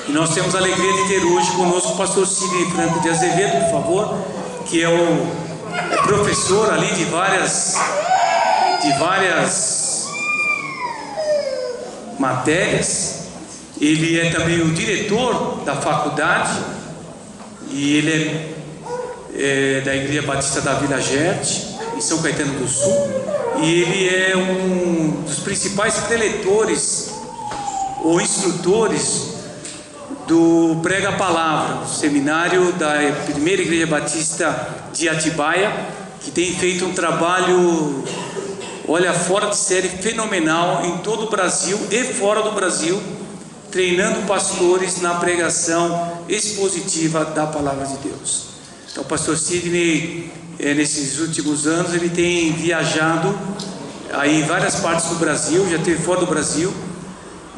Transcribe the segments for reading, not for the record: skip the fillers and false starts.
E nós temos a alegria de ter hoje conosco o pastor Sidney Franco de Azevedo, por favor, que é professor ali de várias matérias. Ele é também o diretor da faculdade e ele é da Igreja Batista da Vila Gerte, em São Caetano do Sul, e ele é um dos principais preletores ou instrutores do Prega Palavra, o seminário da Primeira Igreja Batista de Atibaia, que tem feito um trabalho, olha, fora de série, fenomenal em todo o Brasil e fora do Brasil, treinando pastores na pregação expositiva da Palavra de Deus. Então o pastor Sidney, nesses últimos anos, ele tem viajado aí em várias partes do Brasil, já esteve fora do Brasil,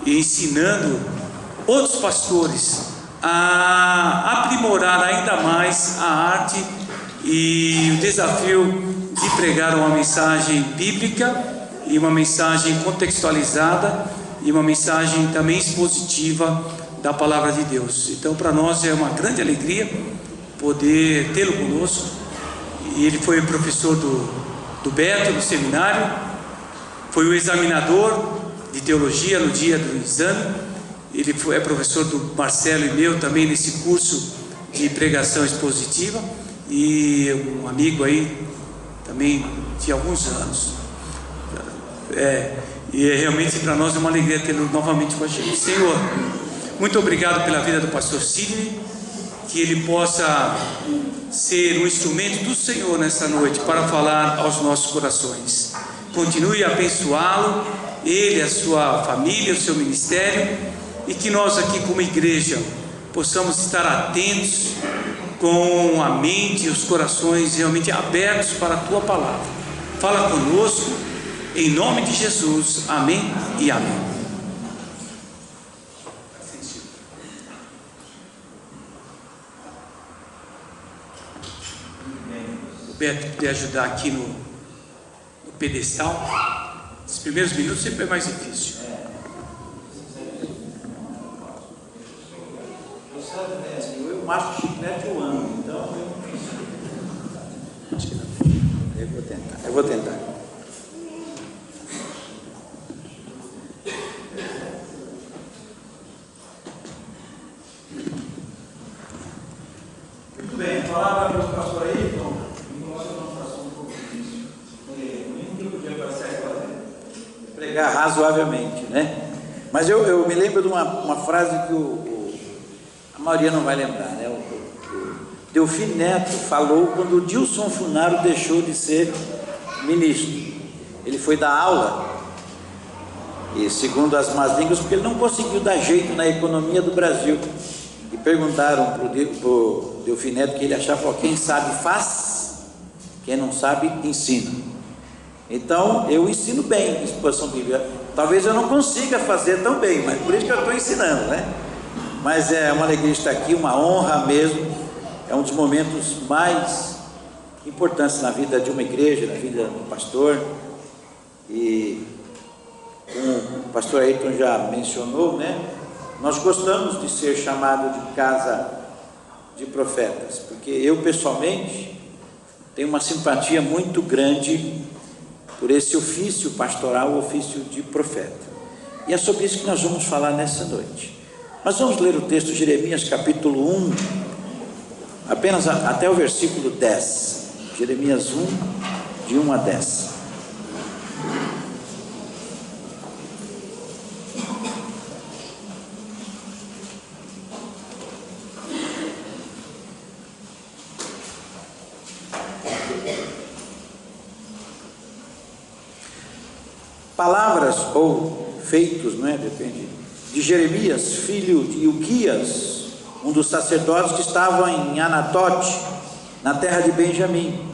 e ensinando outros pastores a aprimorar ainda mais a arte e o desafio de pregar uma mensagem bíblica e uma mensagem contextualizada e uma mensagem também expositiva da Palavra de Deus. Então para nós é uma grande alegria poder tê-lo conosco. E ele foi professor do Beto, do seminário, foi o examinador de teologia no dia do exame. Ele é professor do Marcelo e meu também nesse curso de pregação expositiva, e um amigo aí também de alguns anos. E realmente para nós é uma alegria tê-lo novamente com a gente. Senhor, muito obrigado pela vida do pastor Sidney, que ele possa ser um instrumento do Senhor nessa noite para falar aos nossos corações. Continue a abençoá-lo, ele, a sua família, o seu ministério, e que nós aqui como igreja possamos estar atentos, com a mente e os corações realmente abertos para a tua palavra. Fala conosco, em nome de Jesus, amém e amém. O Beto puder ajudar aqui no pedestal. Os primeiros minutos sempre é mais difícil. Eu macho chiclete o ano, então eu vou tentar. Muito bem, a palavra do pastor aí, então, nós vamos passar um pouco disso. O único que podia passar é pregar razoavelmente, né? Mas eu me lembro de uma frase que a maioria não vai lembrar, né? O Delfim Neto falou quando o Dilson Funaro deixou de ser ministro. Ele foi dar aula, e segundo as más línguas, porque ele não conseguiu dar jeito na economia do Brasil. E perguntaram para o Delfim Neto que ele achava: quem sabe faz, quem não sabe ensina. Então eu ensino bem exposição bíblica. Talvez eu não consiga fazer tão bem, mas por isso que eu estou ensinando, né? Mas é uma alegria estar aqui, uma honra mesmo. É um dos momentos mais importantes na vida de uma igreja, na vida do pastor. E como o pastor Ayrton já mencionou, né? Nós gostamos de ser chamado de casa de profetas, porque eu pessoalmente tenho uma simpatia muito grande por esse ofício pastoral, o ofício de profeta. E é sobre isso que nós vamos falar nessa noite. Mas vamos ler o texto de Jeremias capítulo 1, apenas até o versículo 10. Jeremias 1, de 1 a 10. Palavras ou feitos, não é? Depende, de Jeremias, filho de Ilquias, um dos sacerdotes que estavam em Anatote, na terra de Benjamim.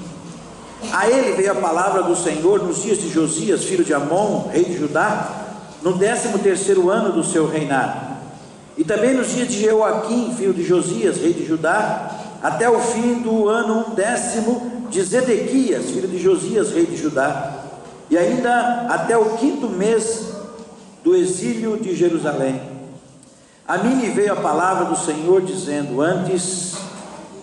A ele veio a palavra do Senhor nos dias de Josias, filho de Amon, rei de Judá, no 13º ano do seu reinado, e também nos dias de Jeoaquim, filho de Josias, rei de Judá, até o fim do ano 10º de Zedequias, filho de Josias, rei de Judá, e ainda até o 5º mês do exílio de Jerusalém. A mim me veio a palavra do Senhor dizendo: antes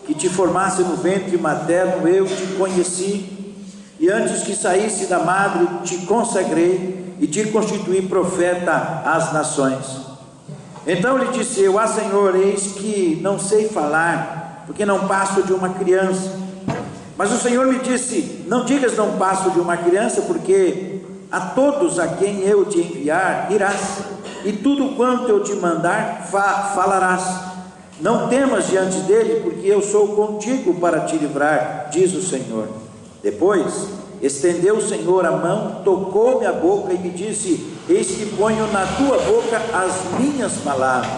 que te formasse no ventre materno, eu te conheci, e antes que saísse da madre, te consagrei e te constituí profeta às nações. Então lhe disse eu: ah, Senhor, eis que não sei falar, porque não passo de uma criança. Mas o Senhor me disse: não digas não passo de uma criança, porque a todos a quem eu te enviar irás, e tudo quanto eu te mandar falarás. Não temas diante dele, porque eu sou contigo para te livrar, diz o Senhor. Depois estendeu o Senhor a mão, tocou-me a boca e me disse: eis que ponho na tua boca as minhas palavras.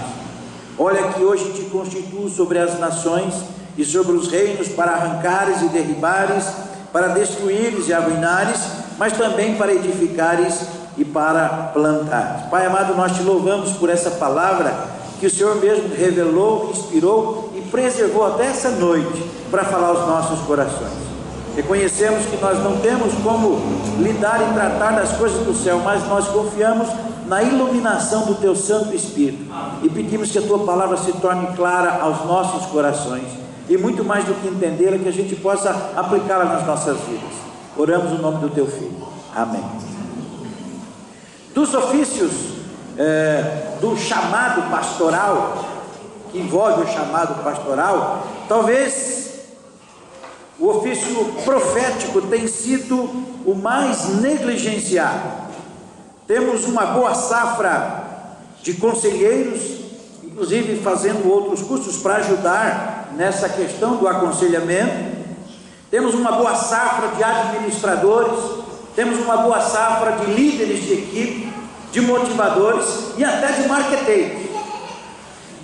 Olha que hoje te constituo sobre as nações e sobre os reinos, para arrancares e derribares, para destruíres e arruinares, mas também para edificares e para plantares. Pai amado, nós te louvamos por essa palavra que o Senhor mesmo revelou, inspirou e preservou até essa noite para falar aos nossos corações. Reconhecemos que nós não temos como lidar e tratar das coisas do céu, mas nós confiamos na iluminação do teu Santo Espírito e pedimos que a tua palavra se torne clara aos nossos corações, e muito mais do que entendê-la, que a gente possa aplicá-la nas nossas vidas. Oramos no nome do teu Filho. Amém. Dos ofícios do chamado pastoral, que envolve o chamado pastoral, talvez o ofício profético tenha sido o mais negligenciado. Temos uma boa safra de conselheiros, inclusive fazendo outros cursos para ajudar nessa questão do aconselhamento. Temos uma boa safra de administradores, temos uma boa safra de líderes de equipe, de motivadores e até de marqueteiros.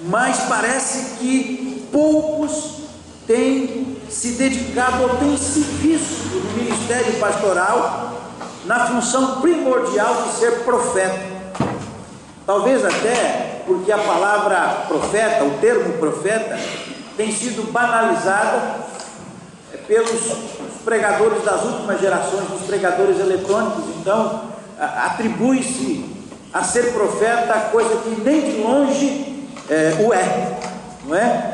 Mas parece que poucos têm se dedicado ou têm se visto no ministério pastoral na função primordial de ser profeta. Talvez até porque a palavra profeta, o termo profeta, tem sido banalizada pelos pregadores das últimas gerações, os pregadores eletrônicos. Então atribui-se a ser profeta coisa que nem de longe o é, não é?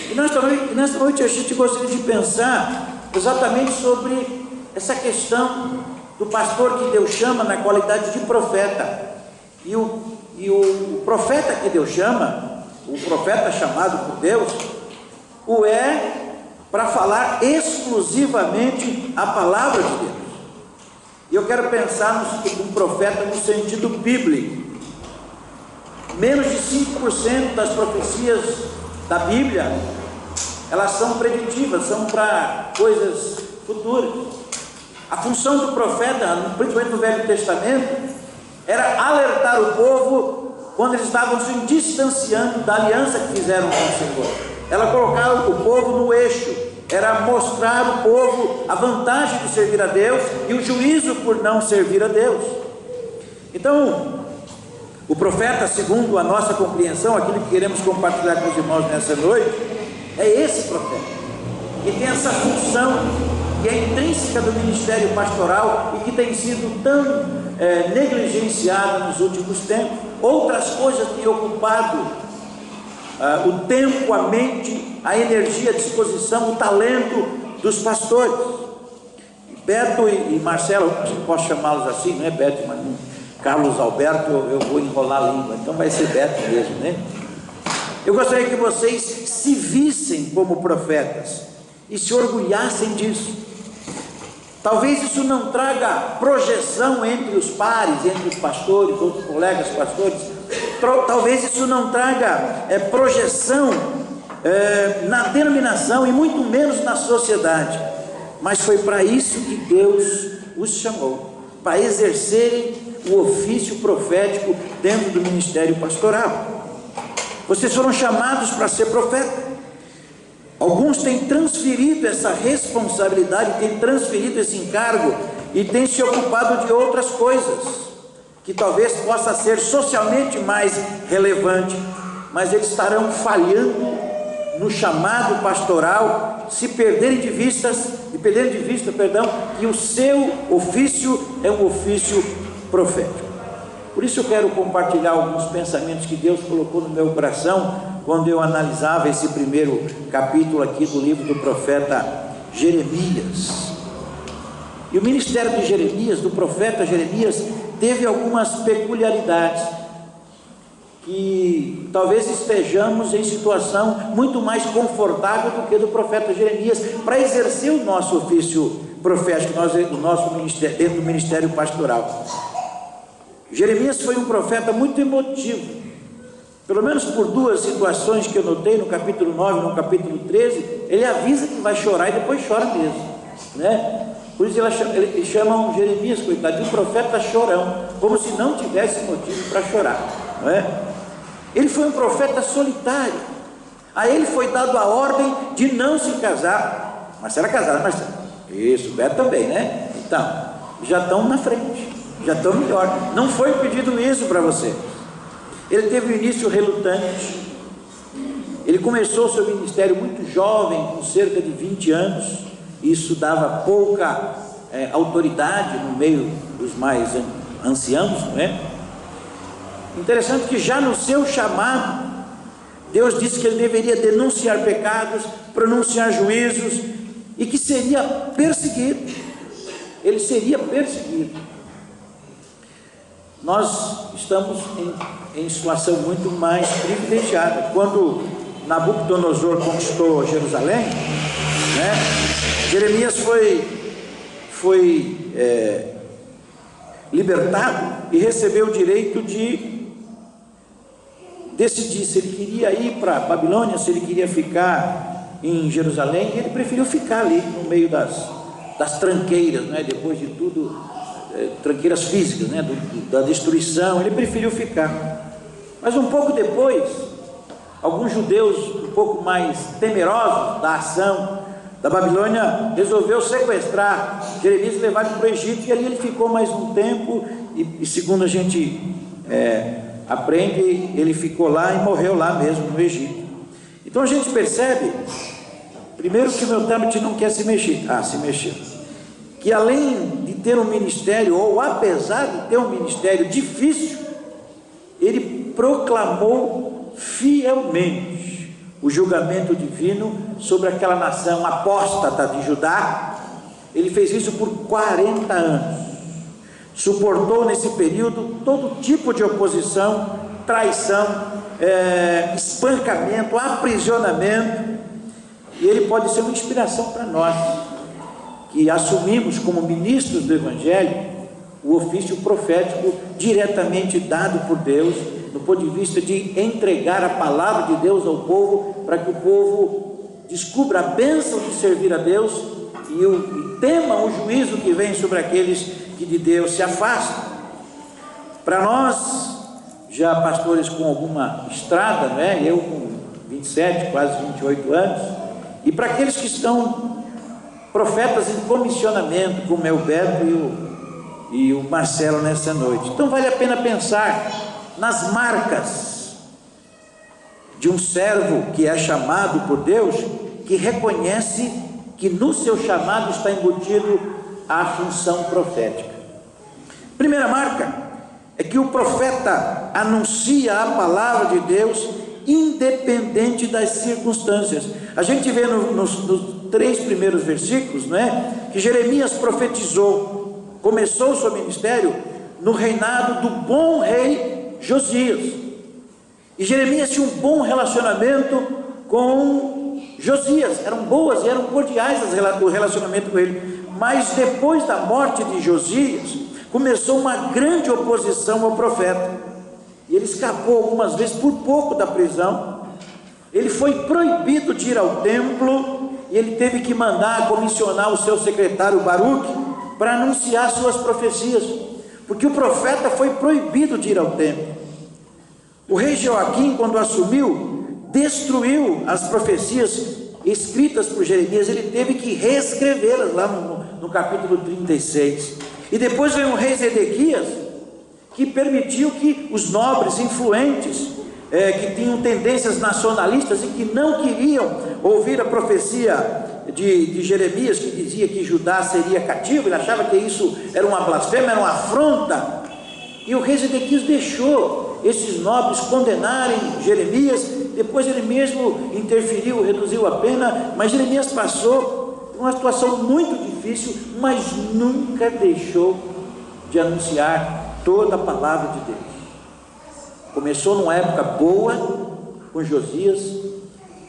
E nesta noite a gente gostaria de pensar exatamente sobre essa questão do pastor que Deus chama na qualidade de profeta. E o profeta que Deus chama, o profeta chamado por Deus, o é para falar exclusivamente a palavra de Deus. E eu quero pensar no profeta no sentido bíblico. Menos de 5% das profecias da Bíblia, elas são preditivas, são para coisas futuras. A função do profeta, principalmente no Velho Testamento, era alertar o povo quando eles estavam se distanciando da aliança que fizeram com o Senhor. Ela colocava o povo no eixo, era mostrar ao povo a vantagem de servir a Deus e o juízo por não servir a Deus. Então, o profeta, segundo a nossa compreensão, aquilo que queremos compartilhar com os irmãos nessa noite, é esse profeta, que tem essa função que é intrínseca do ministério pastoral e que tem sido tão negligenciada nos últimos tempos. Outras coisas têm ocupado o tempo, a mente, a energia, a disposição, o talento dos pastores. Beto e Marcelo, posso chamá-los assim, não é Beto, mas Carlos Alberto, eu vou enrolar a língua, então vai ser Beto mesmo, né? Eu gostaria que vocês se vissem como profetas e se orgulhassem disso. Talvez isso não traga projeção entre os pares, entre os pastores, outros colegas pastores. Talvez isso não traga projeção na denominação e muito menos na sociedade. Mas foi para isso que Deus os chamou, para exercerem o ofício profético dentro do ministério pastoral. Vocês foram chamados para ser profeta. Alguns têm transferido essa responsabilidade, têm transferido esse encargo e têm se ocupado de outras coisas que talvez possa ser socialmente mais relevante, mas eles estarão falhando no chamado pastoral, se perderem de vista, que o seu ofício é um ofício profético. Por isso eu quero compartilhar alguns pensamentos que Deus colocou no meu coração quando eu analisava esse primeiro capítulo aqui do livro do profeta Jeremias. E o ministério de Jeremias, do profeta Jeremias, teve algumas peculiaridades que talvez estejamos em situação muito mais confortável do que do profeta Jeremias para exercer o nosso ofício profético, o nosso ministério, dentro do ministério pastoral. Jeremias foi um profeta muito emotivo, pelo menos por duas situações que eu notei no capítulo 9 e no capítulo 13, ele avisa que vai chorar e depois chora mesmo, né? Por isso eles chamam Jeremias, coitado, de um profeta chorão, como se não tivesse motivo para chorar, não é? Ele foi um profeta solitário. A ele foi dado a ordem de não se casar. Marcela casada, Marcela. Isso, Beto também, né? Então, já estão na frente, já estão melhor. Não foi pedido isso para você. Ele teve um início relutante. Ele começou o seu ministério muito jovem, com cerca de 20 anos. Isso dava pouca autoridade no meio dos mais anciãos, não é? Interessante que já no seu chamado, Deus disse que ele deveria denunciar pecados, pronunciar juízos, e que seria perseguido. Ele seria perseguido. Nós estamos em situação muito mais privilegiada. Quando Nabucodonosor conquistou Jerusalém, né, Jeremias foi libertado e recebeu o direito de decidir se ele queria ir para a Babilônia, se ele queria ficar em Jerusalém, e ele preferiu ficar ali no meio das tranqueiras, né? Depois de tudo, tranqueiras físicas, né? Da destruição, ele preferiu ficar. Mas um pouco depois, alguns judeus um pouco mais temerosos da ação da Babilônia resolveu sequestrar Jeremias e levar ele para o Egito, e ali ele ficou mais um tempo, e segundo a gente aprende, ele ficou lá e morreu lá mesmo no Egito. Então a gente percebe, primeiro, que o meu tablet não quer se mexer. Se mexeu. Que além de ter um ministério, ou apesar de ter um ministério difícil, ele proclamou fielmente o julgamento divino sobre aquela nação apóstata de Judá. Ele fez isso por 40 anos. Suportou nesse período todo tipo de oposição, traição, espancamento, aprisionamento. E ele pode ser uma inspiração para nós, que assumimos como ministros do Evangelho o ofício profético diretamente dado por Deus, do ponto de vista de entregar a palavra de Deus ao povo, para que o povo descubra a bênção de servir a Deus e tema o juízo que vem sobre aqueles que de Deus se afastam. Para nós, já pastores com alguma estrada, né? Eu com 27, quase 28 anos, e para aqueles que estão profetas em comissionamento, como é o Beto e o Marcelo nessa noite. Então vale a pena pensar nas marcas de um servo que é chamado por Deus, que reconhece que no seu chamado está embutido a função profética. Primeira marca é que o profeta anuncia a palavra de Deus independente das circunstâncias. A gente vê nos 3 primeiros versículos, não é? Que Jeremias profetizou, começou o seu ministério no reinado do bom rei Josias, e Jeremias tinha um bom relacionamento com Josias, eram boas e eram cordiais o relacionamento com ele. Mas depois da morte de Josias, começou uma grande oposição ao profeta, e ele escapou algumas vezes por pouco da prisão. Ele foi proibido de ir ao templo, e ele teve que comissionar o seu secretário Baruque para anunciar suas profecias, porque o profeta foi proibido de ir ao templo. O rei Joaquim, quando assumiu, destruiu as profecias escritas por Jeremias. Ele teve que reescrevê-las lá no capítulo 36. E depois veio o rei Zedequias, que permitiu que os nobres influentes, que tinham tendências nacionalistas e que não queriam ouvir a profecia de Jeremias, que dizia que Judá seria cativo, ele achava que isso era uma blasfêmia, era uma afronta E o rei Zedequias deixou esses nobres condenarem Jeremias. Depois ele mesmo interferiu, reduziu a pena, mas Jeremias passou por uma situação muito difícil, mas nunca deixou de anunciar toda a palavra de Deus. Começou numa época boa com Josias.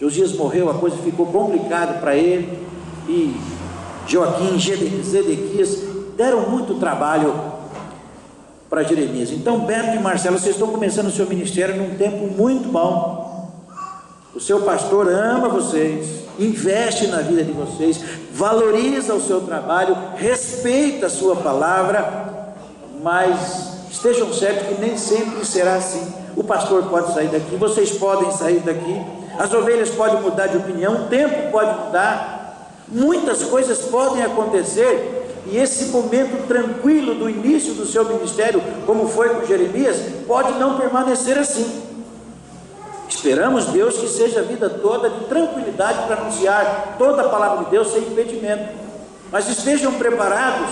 Josias morreu, a coisa ficou complicada para ele, e Joaquim e Zedequias deram muito trabalho para Jeremias. Então, Beto e Marcelo, vocês estão começando o seu ministério num tempo muito bom. O seu pastor ama vocês, investe na vida de vocês, valoriza o seu trabalho, respeita a sua palavra, mas estejam certos que nem sempre será assim. O pastor pode sair daqui, vocês podem sair daqui, as ovelhas podem mudar de opinião, o tempo pode mudar, muitas coisas podem acontecer. E esse momento tranquilo do início do seu ministério, como foi com Jeremias, pode não permanecer assim. Esperamos, Deus, que seja a vida toda de tranquilidade para anunciar toda a palavra de Deus sem impedimento. Mas estejam preparados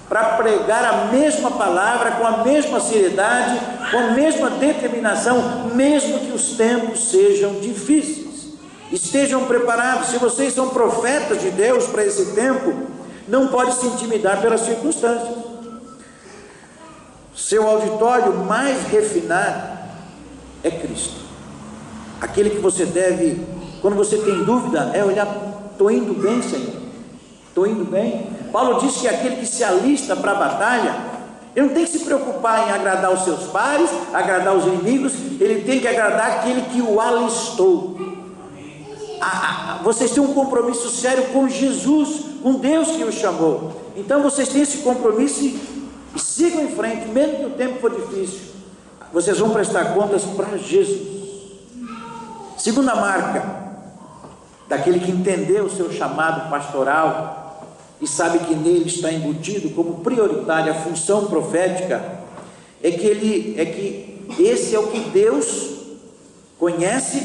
para pregar a mesma palavra com a mesma seriedade, com a mesma determinação, mesmo que os tempos sejam difíceis. Estejam preparados. Se vocês são profetas de Deus para esse tempo, não pode se intimidar pelas circunstâncias. Seu auditório mais refinado é Cristo. Aquele que você deve, quando você tem dúvida, é olhar: estou indo bem, Senhor? Estou indo bem? Paulo diz que aquele que se alista para a batalha, ele não tem que se preocupar em agradar os seus pares, agradar os inimigos, ele tem que agradar aquele que o alistou. Vocês têm um compromisso sério com Jesus, com Deus que o chamou. Então vocês têm esse compromisso e sigam em frente, mesmo que o tempo for difícil. Vocês vão prestar contas para Jesus. Segunda marca daquele que entendeu o seu chamado pastoral e sabe que nele está embutido como prioritária a função profética, é que esse é o que Deus conhece,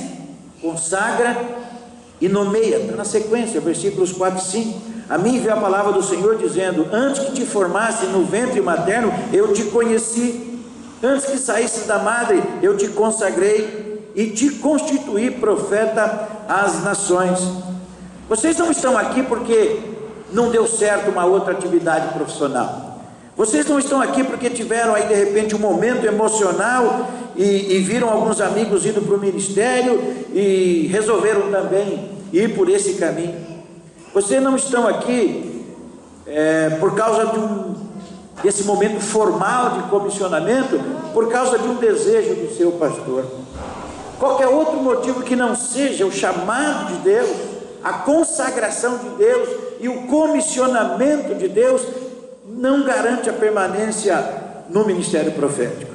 consagra e nomeia. Está na sequência, versículos 4 e 5. A mim veio a palavra do Senhor dizendo: antes que te formasse no ventre materno, eu te conheci. Antes que saísse da madre, eu te consagrei e te constituí profeta às nações. Vocês não estão aqui porque não deu certo uma outra atividade profissional. Vocês não estão aqui porque tiveram aí de repente um momento emocional e viram alguns amigos indo para o ministério e resolveram também ir por esse caminho. Vocês não estão aqui por causa desse momento formal de comissionamento, por causa de um desejo do seu pastor. Qualquer outro motivo que não seja o chamado de Deus, a consagração de Deus e o comissionamento de Deus, não garante a permanência no ministério profético.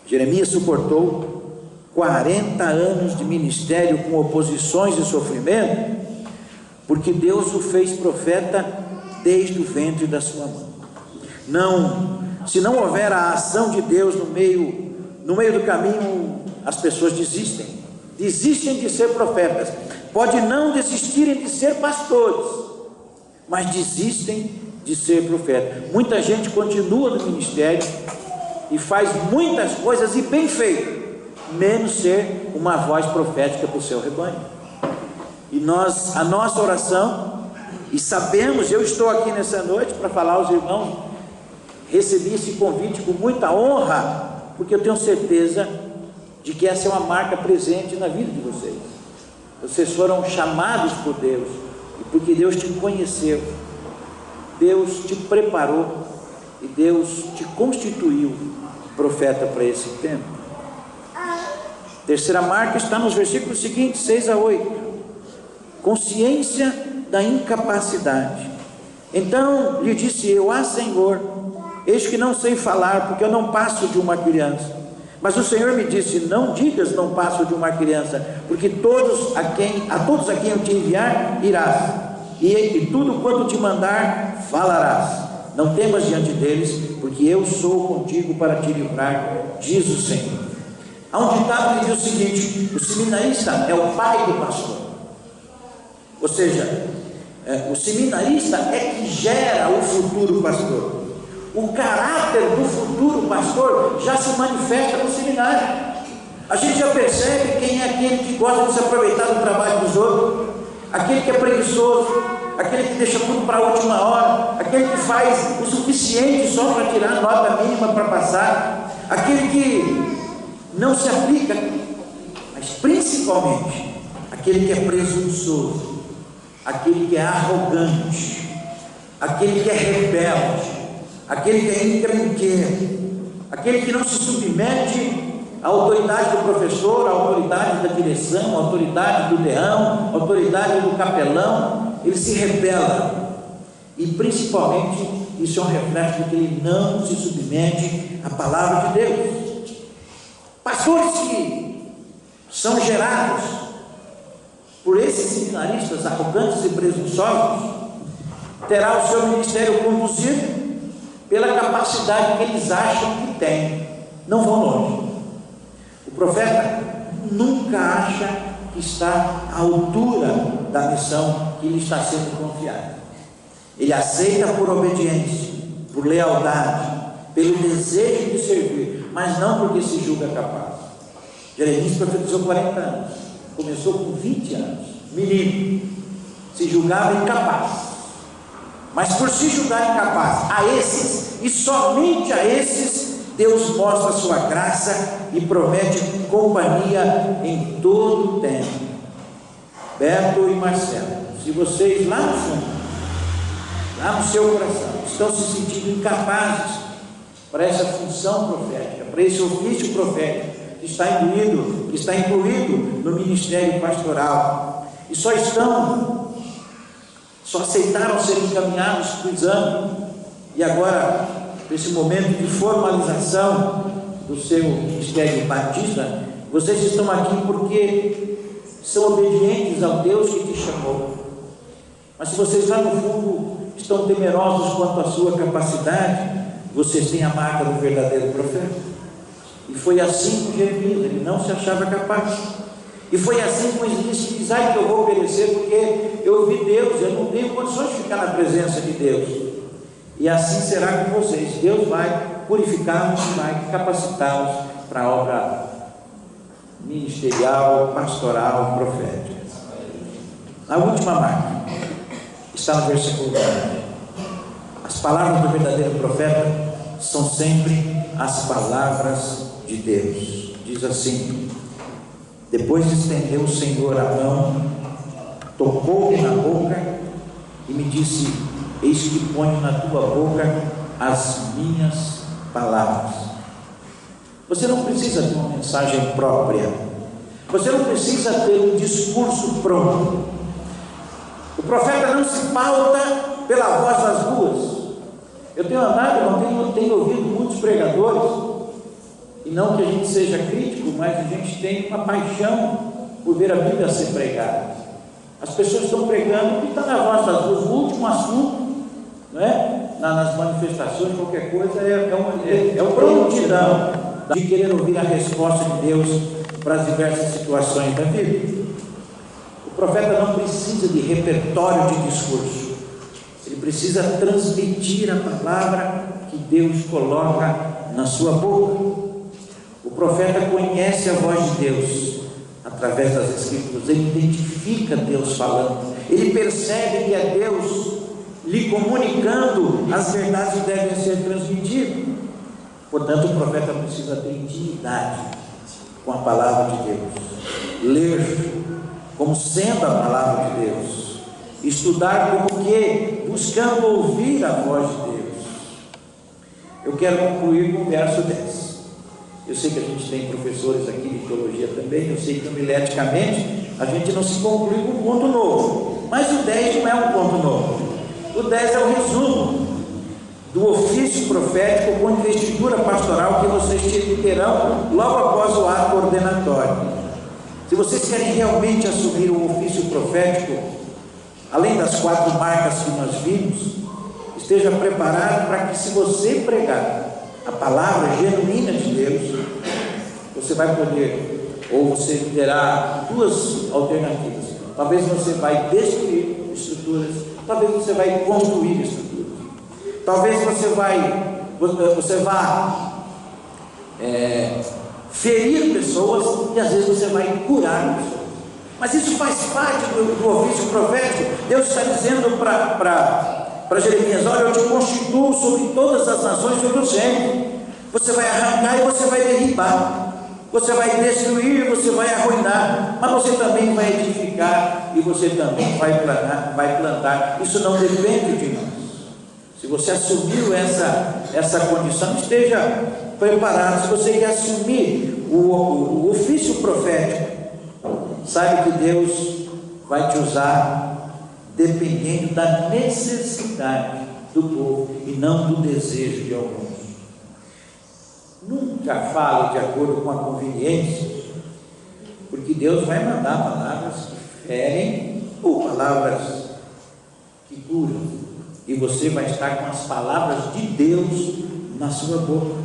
Jeremias suportou 40 anos de ministério com oposições e sofrimento, porque Deus o fez profeta desde o ventre da sua mãe. Se não houver a ação de Deus no meio do caminho, as pessoas desistem de ser profetas. Pode não desistirem de ser pastores, mas desistem de ser profeta. Muita gente continua no ministério e faz muitas coisas e bem feito, menos ser uma voz profética para o seu rebanho. E a nossa oração, e sabemos, eu estou aqui nessa noite para falar aos irmãos, recebi esse convite com muita honra, porque eu tenho certeza de que essa é uma marca presente na vida de vocês. Vocês foram chamados por Deus, e porque Deus te conheceu, Deus te preparou e Deus te constituiu profeta para esse tempo. Terceira marca está nos versículos seguintes, 6 a 8. Consciência da incapacidade. Então lhe disse eu: Senhor, eis que não sei falar, porque eu não passo de uma criança. Mas o Senhor me disse: não digas não passo de uma criança, porque a todos a quem eu te enviar irás, e tudo quanto te mandar falarás. Não temas diante deles, porque eu sou contigo para te livrar, diz o Senhor. Há um ditado que diz o seguinte: o seminarista é o pai do pastor. Ou seja, o seminarista é que gera o futuro pastor. O caráter do futuro pastor já se manifesta no seminário. A gente já percebe quem é aquele que gosta de se aproveitar do trabalho dos outros, aquele que é preguiçoso, aquele que deixa tudo para a última hora, aquele que faz o suficiente só para tirar a nota mínima para passar, aquele que não se aplica, mas principalmente aquele que é presunçoso, aquele que é arrogante, aquele que é rebelde, aquele que é encrenqueiro, aquele que não se submete à autoridade do professor, à autoridade da direção, à autoridade do leão, à autoridade do capelão. Ele se rebela, e principalmente isso é um reflexo de que ele não se submete à palavra de Deus. Pastores que são gerados por esses seminaristas arrogantes e presunçosos terá o seu ministério conduzido pela capacidade que eles acham que têm, não vão longe. O profeta nunca acha que está à altura da missão que lhe está sendo confiada. Ele aceita por obediência, por lealdade, pelo desejo de servir, mas não porque se julga capaz. Jeremias profetizou 40 anos, começou com 20 anos, menino, se julgava incapaz. Mas por se julgar incapaz, a esses, e somente a esses, Deus mostra a sua graça e promete companhia em todo o tempo. Beto e Marcelo, se vocês lá no fundo, lá no seu coração, estão se sentindo incapazes para essa função profética, para esse ofício profético que está incluído no ministério pastoral, e só aceitaram ser encaminhados para o exame, e agora, nesse momento de formalização do seu ministério batista, vocês estão aqui porque são obedientes ao Deus que te chamou. Mas se vocês lá no fundo estão temerosos quanto à sua capacidade, vocês têm a marca do verdadeiro profeta. E foi assim com Jeremias, ele não se achava capaz. E foi assim com ele disse: que eu vou obedecer porque eu ouvi Deus, eu não tenho condições de ficar na presença de Deus. E assim será com vocês. Deus vai purificá-los, vai capacitá-los para a obra ministerial, pastoral, profética. A última marca está no versículo 9. As palavras do verdadeiro profeta são sempre as palavras de Deus. Diz assim: depois estendeu o Senhor a mão, tocou-me na boca e me disse: eis que ponho na tua boca as minhas palavras. Você não precisa ter uma mensagem própria, você não precisa ter um discurso pronto. O profeta não se pauta pela voz das ruas. Eu tenho andado, eu tenho ouvido muitos pregadores, e não que a gente seja crítico, mas a gente tem uma paixão por ver a Bíblia ser pregada. As pessoas estão pregando o que está na voz das ruas. O último assunto, não é? Nas manifestações, qualquer coisa, é uma prontidão de querer ouvir a resposta de Deus para as diversas situações da vida. O profeta não precisa de repertório de discurso, ele precisa transmitir a palavra que Deus coloca na sua boca. O profeta conhece a voz de Deus através das Escrituras, ele identifica Deus falando, ele percebe que é Deus lhe comunicando as verdades que devem ser transmitidas. Portanto, o profeta precisa ter intimidade com a palavra de Deus, ler como sendo a palavra de Deus, estudar como que buscando ouvir a voz de Deus. Eu quero concluir com o verso 10. Eu sei que a gente tem professores aqui de teologia também, eu sei que homileticamente a gente não se conclui com um ponto novo, mas o 10 não é um ponto novo. O 10 é o resumo do ofício profético com investidura pastoral que vocês terão logo após o ato ordenatório. Se vocês querem realmente assumir o ofício profético, além das 4 marcas que nós vimos, esteja preparado para que, se você pregar a palavra genuína de Deus, você vai poder, ou você terá 2 alternativas. Talvez você vai destruir estruturas, talvez você vai construir estruturas, talvez você vai você vai ferir pessoas e às vezes você vai curar pessoas. Mas isso faz parte do ofício profético. Deus está dizendo para Jeremias: olha, eu te constituo sobre todas as nações sobre o centro. Você vai arrancar e você vai derribar, você vai destruir, você vai arruinar, mas você também vai edificar e você também vai plantar. Isso não depende de nós. Se você assumiu essa condição, esteja preparado. Se você quer assumir o ofício profético, saiba que Deus vai te usar dependendo da necessidade do povo e não do desejo de alguns. Nunca fale de acordo com a conveniência, porque Deus vai mandar palavras que ferem ou palavras que curam, e você vai estar com as palavras de Deus na sua boca.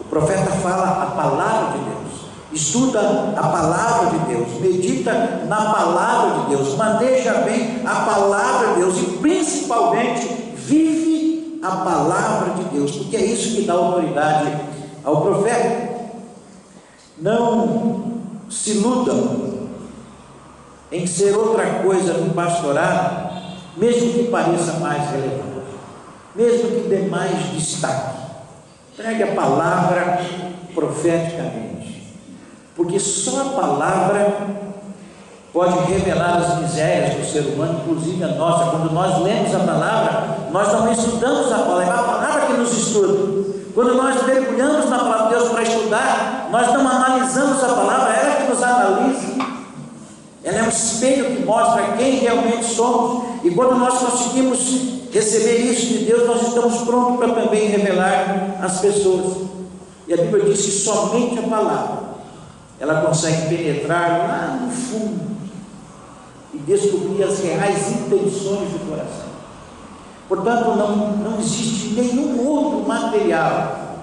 O profeta fala a palavra de Deus, estuda a palavra de Deus, medita na palavra de Deus, maneja bem a palavra de Deus e principalmente vive a palavra de Deus, porque é isso que dá autoridade ao profeta. Não se iludam em ser outra coisa no pastorado, mesmo que pareça mais relevante, mesmo que dê mais destaque. Pregue a palavra profeticamente, porque só a palavra pode revelar as misérias do ser humano, inclusive a nossa. Quando nós lemos a palavra, nós não estudamos a palavra, é a palavra que nos estuda. Quando nós mergulhamos na palavra de Deus para estudar, nós não analisamos a palavra, ela que nos analisa. Ela é um espelho que mostra quem realmente somos, e quando nós conseguimos receber isso de Deus, nós estamos prontos para também revelar às pessoas. E a Bíblia diz que somente a palavra, ela consegue penetrar lá no fundo e descobrir as reais intenções do coração. Portanto, não existe nenhum outro material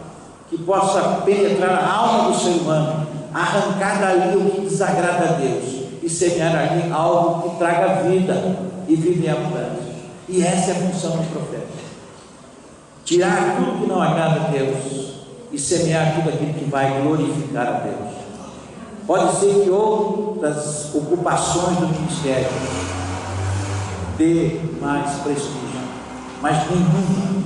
que possa penetrar a alma do ser humano, arrancar dali o que desagrada a Deus e semear ali algo que traga vida e vida em abundância. E essa é a função do profeta: tirar tudo que não agrada a Deus e semear tudo aquilo que vai glorificar a Deus. Pode ser que outras ocupações do ministério dê mais prestígio, mas nenhum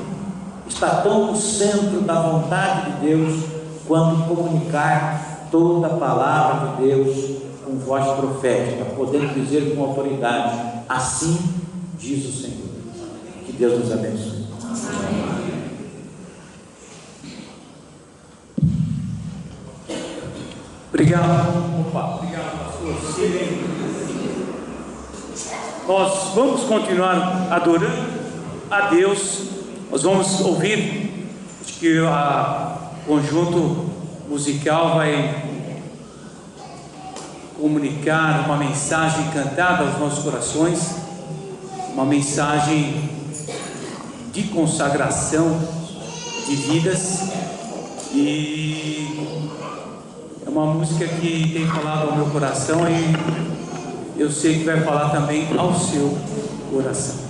está tão no centro da vontade de Deus quanto comunicar toda a palavra de Deus com voz profética, podendo dizer com autoridade: assim diz o Senhor. Que Deus nos abençoe. Obrigado, pastor. Nós vamos continuar adorando a Deus. Nós vamos ouvir, acho que o conjunto musical vai comunicar uma mensagem cantada aos nossos corações, uma mensagem de consagração de vidas, e é uma música que tem falado ao meu coração e eu sei que vai falar também ao seu coração.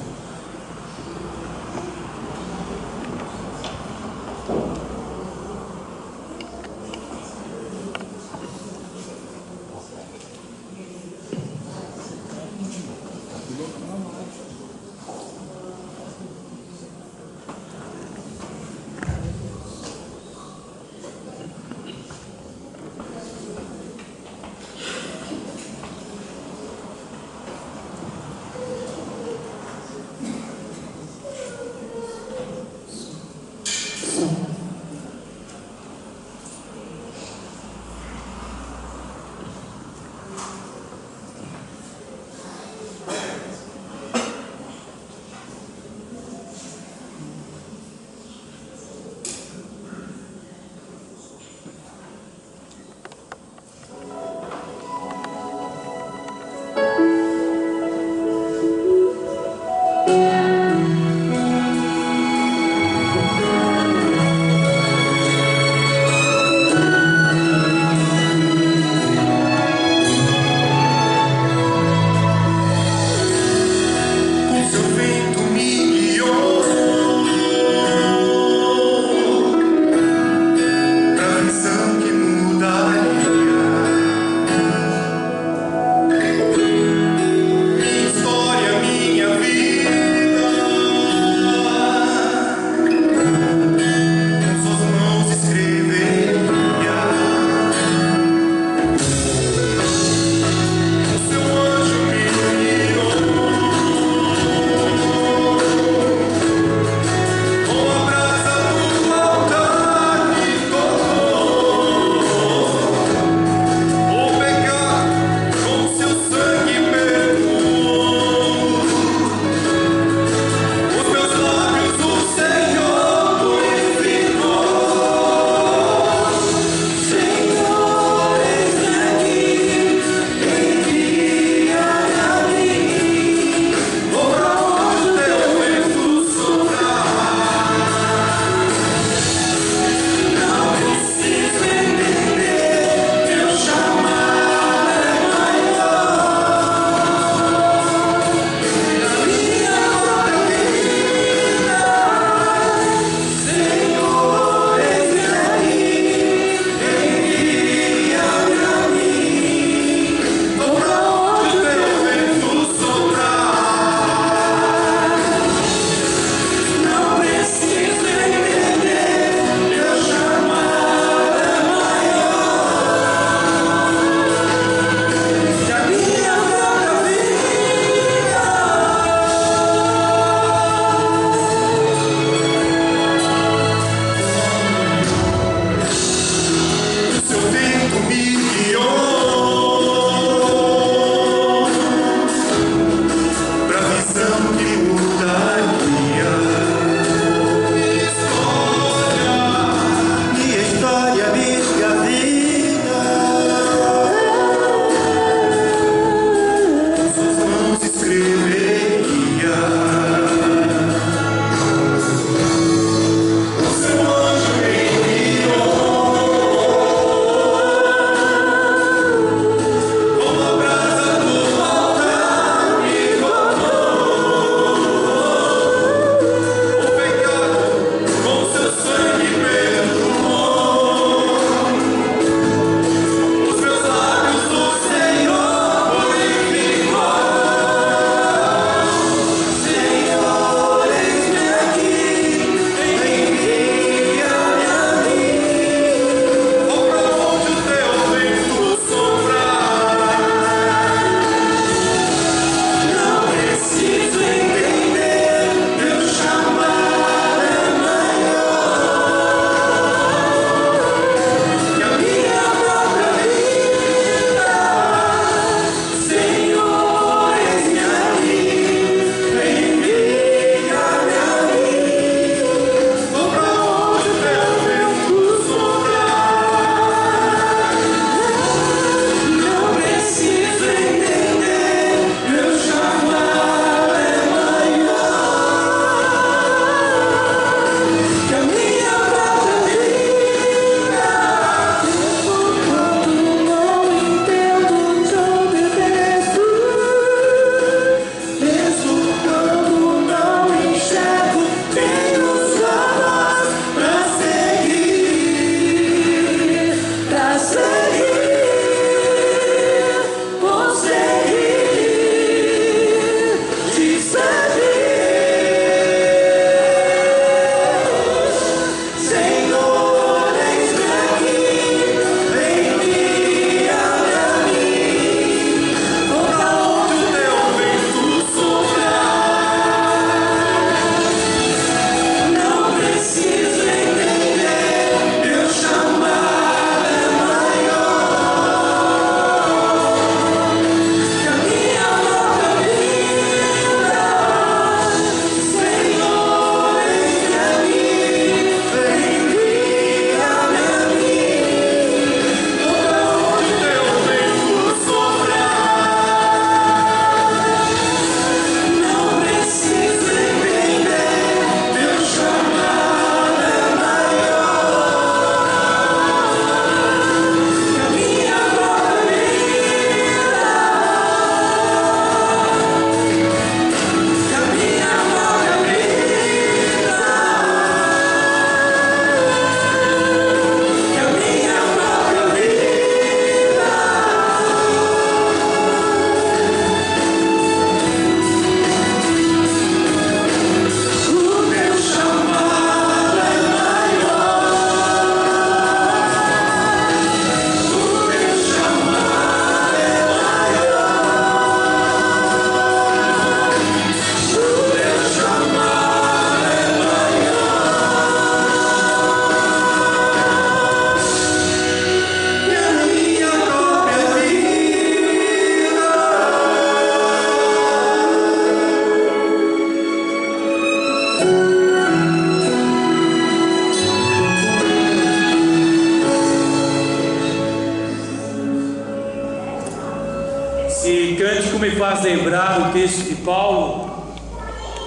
cântico me faz lembrar o texto de Paulo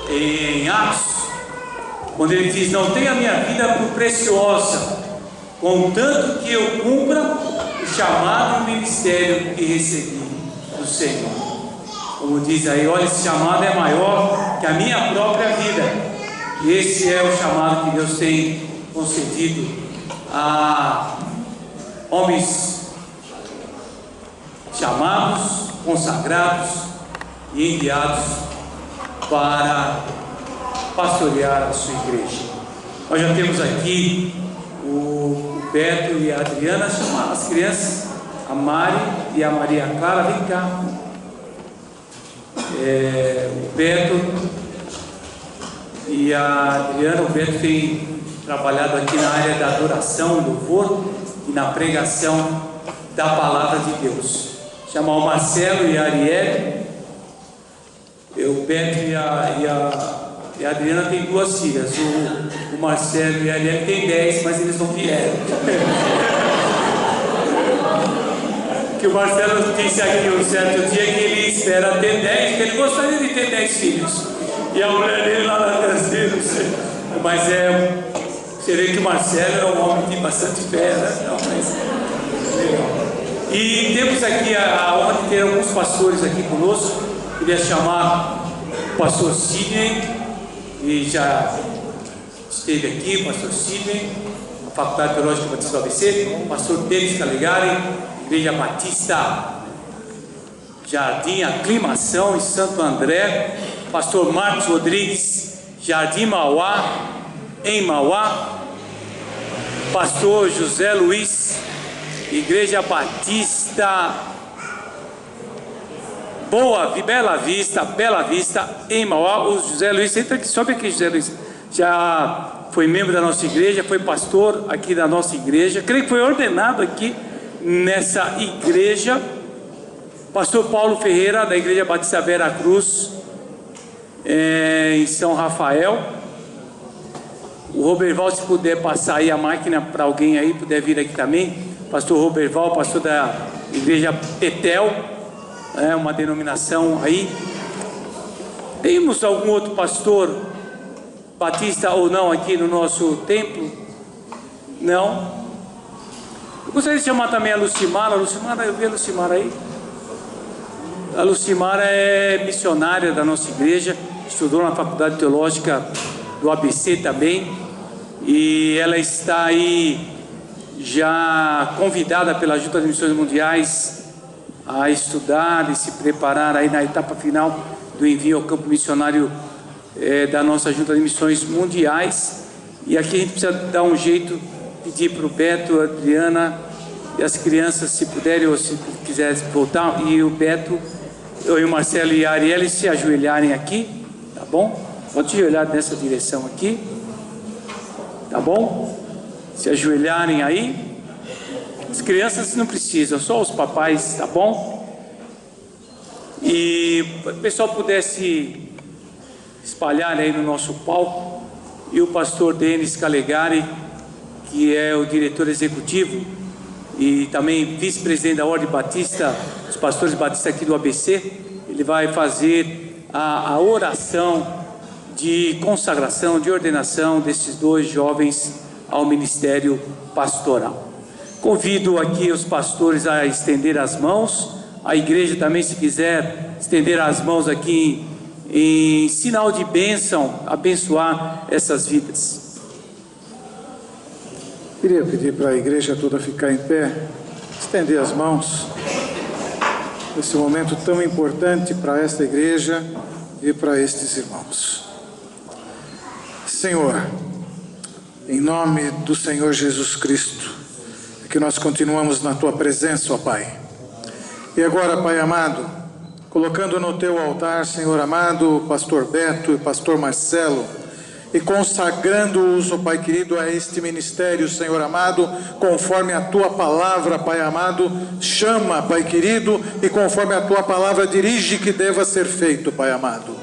em Atos, quando ele diz: não tenha a minha vida por preciosa, contanto que eu cumpra o chamado e o ministério que recebi do Senhor. Como diz aí, olha, esse chamado é maior que a minha própria vida. Esse é o chamado que Deus tem concedido a homens chamados, consagrados e enviados para pastorear a sua igreja. Nós já temos aqui o Beto e a Adriana, chamar as crianças, a Mari e a Maria Clara, vem cá. O Beto e a Adriana, o Beto tem trabalhado aqui na área da adoração, louvor e na pregação da palavra de Deus. Chamar o Marcelo e a Arielle. O Beto e a Adriana tem 2 filhas. O Marcelo e a Arielle tem 10, mas eles não vieram. Que o Marcelo disse aqui um certo dia que ele espera ter 10, que ele gostaria de ter 10 filhos. E a mulher dele lá na terceira, não sei. Mas você vê que o Marcelo é um homem de bastante fé, né? Não, mas legal. E temos aqui a honra de ter alguns pastores aqui conosco. Queria chamar o pastor Sidney, que já esteve aqui, o pastor Sidney, a Faculdade Teológica Batista do ABC, o pastor Denis Calegari, Igreja Batista Jardim Aclimação em Santo André, pastor Marcos Rodrigues, Jardim Mauá, em Mauá, pastor José Luiz, Igreja Batista Bela Vista, em Mauá. O José Luiz, entra aqui, sobe aqui, José Luiz, já foi membro da nossa igreja, foi pastor aqui da nossa igreja, creio que foi ordenado aqui nessa igreja. Pastor Paulo Ferreira, da Igreja Batista Vera Cruz, em São Rafael. O Roberval, se puder passar aí a máquina para alguém aí, puder vir aqui também. Pastor Roberval, pastor da Igreja Betel, uma denominação aí. Temos algum outro pastor batista ou não aqui no nosso templo? Não. Eu gostaria de chamar também a Lucimara. Eu vi a Lucimara aí. A Lucimara é missionária da nossa igreja, estudou na Faculdade Teológica do ABC também, e ela está aí já convidada pela Junta de Missões Mundiais a estudar e se preparar aí na etapa final do envio ao campo missionário da nossa Junta de Missões Mundiais. E aqui a gente precisa dar um jeito, pedir para o Beto, a Adriana e as crianças, se puderem ou se quiserem voltar, e o Beto, eu e o Marcelo e a Arielle se ajoelharem aqui, tá bom? Pode se ajoelhar nessa direção aqui, tá bom? Se ajoelharem aí. As crianças não precisam, só os papais, tá bom? E o pessoal pudesse espalhar aí no nosso palco. E o pastor Denis Calegari, que é o diretor executivo e também vice-presidente da Ordem Batista, os pastores batistas aqui do ABC, ele vai fazer a oração de consagração, de ordenação desses 2 jovens ao ministério pastoral. Convido aqui os pastores a estender as mãos, a igreja também, se quiser estender as mãos aqui em sinal de bênção, abençoar essas vidas. Queria pedir para a igreja toda ficar em pé, estender as mãos, nesse momento tão importante para esta igreja e para estes irmãos. Senhor, em nome do Senhor Jesus Cristo, é que nós continuamos na Tua presença, ó Pai. E agora, Pai amado, colocando no Teu altar, Senhor amado, o pastor Beto e o pastor Marcelo, e consagrando-os, ó Pai querido, a este ministério, Senhor amado, conforme a Tua palavra, Pai amado, chama, Pai querido, e conforme a Tua palavra dirige que deva ser feito, Pai amado.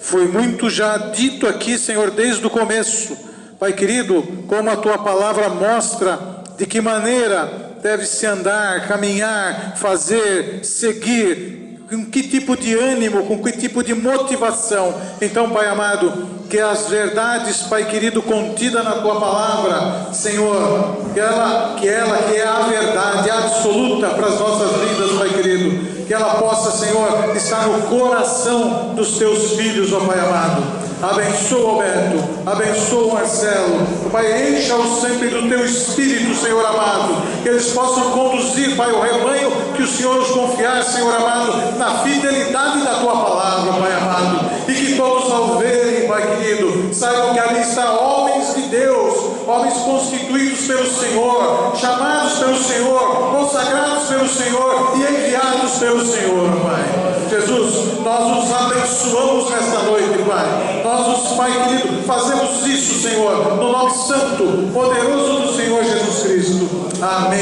Foi muito já dito aqui, Senhor, desde o começo, Pai querido, como a Tua palavra mostra de que maneira deve-se andar, caminhar, fazer, seguir, com que tipo de ânimo, com que tipo de motivação. Então, Pai amado, que as verdades, Pai querido, contidas na Tua Palavra, Senhor, que ela que é a verdade absoluta para as nossas vidas, Pai querido, que ela possa, Senhor, estar no coração dos Teus filhos, ó Pai amado. Abençoa Alberto, abençoa o Marcelo, Pai, encha-os sempre do Teu Espírito, Senhor amado, que eles possam conduzir, Pai, o rebanho que o Senhor nos confiar, Senhor amado, na fidelidade da Tua Palavra, Pai amado, e que todos ao verem, Pai querido, saibam que ali está homens de Deus, homens constituídos pelo Senhor, chamados pelo Senhor, consagrados pelo Senhor e enviados pelo Senhor, Pai. Jesus, nós os abençoamos nesta noite, Pai. Nós, Pai querido, fazemos isso, Senhor, no nome santo, poderoso do Senhor Jesus Cristo. Amém